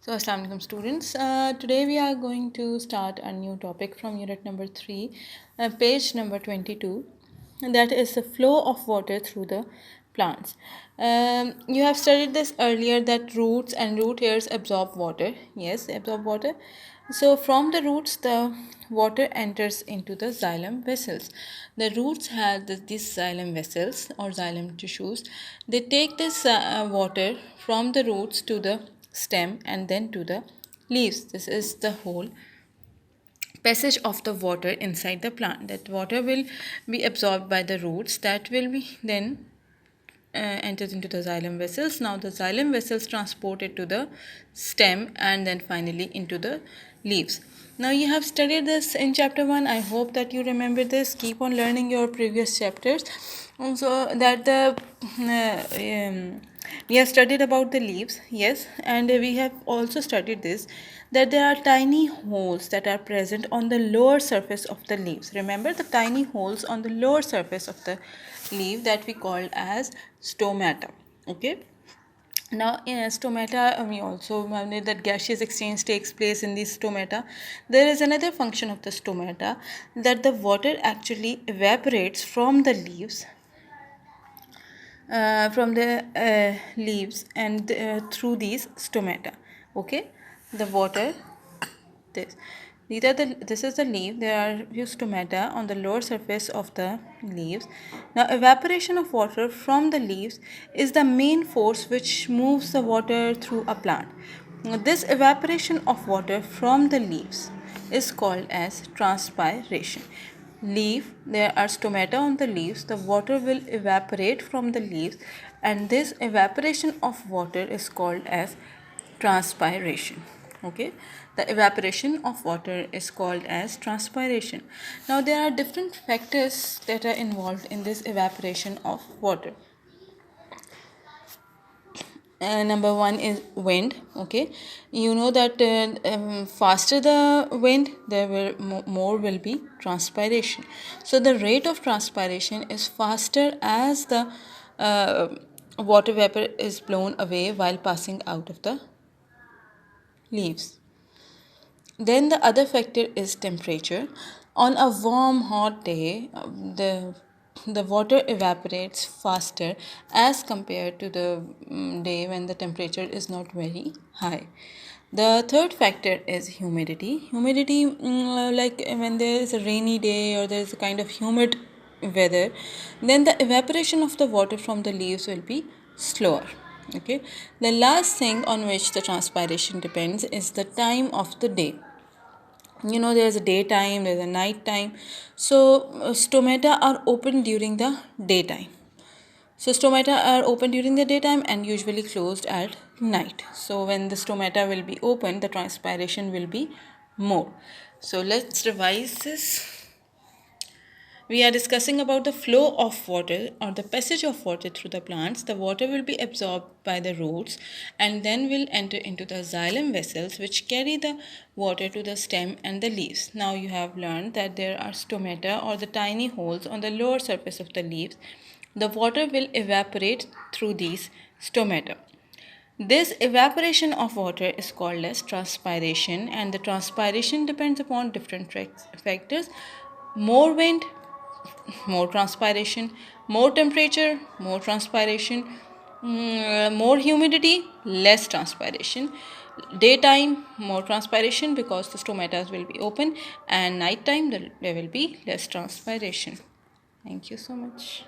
So, Assalamu alaikum students. Today we are going to start a new topic from unit number 3, page number 22, and that is the flow of water through the plants. You have studied this earlier that roots and root hairs absorb water. Yes, they absorb water. So, from the roots, the water enters into the xylem vessels. The roots have these xylem vessels or xylem tissues. They take this water from the roots to the stem and then to the leaves. This is the whole passage of the water inside the plant. That water will be absorbed by the roots, that will be then enters into the xylem vessels. Now the xylem vessels transport it to the stem and then finally into the leaves. Now you have studied this in chapter 1. I hope that you remember this. Keep on learning your previous chapters. Also that we have studied about the leaves, yes, and we have also studied this, that there are tiny holes that are present on the lower surface of the leaves. Remember the tiny holes on the lower surface of the leaf that we called as stomata. Okay. Now, in stomata, we also know that gaseous exchange takes place in these stomata. There is another function of the stomata, that the water actually evaporates from the leaves, and through these stomata. Okay, the water, this this is the leaf. There are few stomata on the lower surface of the leaves. Now evaporation of water from the leaves is the main force which moves the water through a plant. Now, this evaporation of water from the leaves is called as transpiration. Leaf, there are stomata on the leaves. The water will evaporate from the leaves, and this evaporation of water is called as transpiration. Okay, the evaporation of water is called as transpiration. Now there are different factors that are involved in this evaporation of water. Number one is wind. Okay, you know that faster the wind, there will more will be transpiration. So the rate of transpiration is faster as the water vapor is blown away while passing out of the leaves. Then the other factor is temperature. On a warm, hot day, the water evaporates faster as compared to the day when the temperature is not very high. The third factor is humidity. Humidity, like when there is a rainy day or there is a kind of humid weather, then the evaporation of the water from the leaves will be slower. Okay, the last thing on which the transpiration depends is the time of the day. You know, there's a daytime, there's a night time. So stomata are open during the daytime. So stomata are open during the daytime and usually closed at night. So when the stomata will be open, the transpiration will be more. So let's revise this. We are discussing about the flow of water or the passage of water through the plants. The water will be absorbed by the roots and then will enter into the xylem vessels which carry the water to the stem and the leaves. Now you have learned that there are stomata or the tiny holes on the lower surface of the leaves. The water will evaporate through these stomata. This evaporation of water is called as transpiration, and the transpiration depends upon different factors. More wind, more transpiration, more temperature, more transpiration, more humidity, less transpiration. Daytime, more transpiration because the stomata will be open, and nighttime there will be less transpiration. Thank you so much.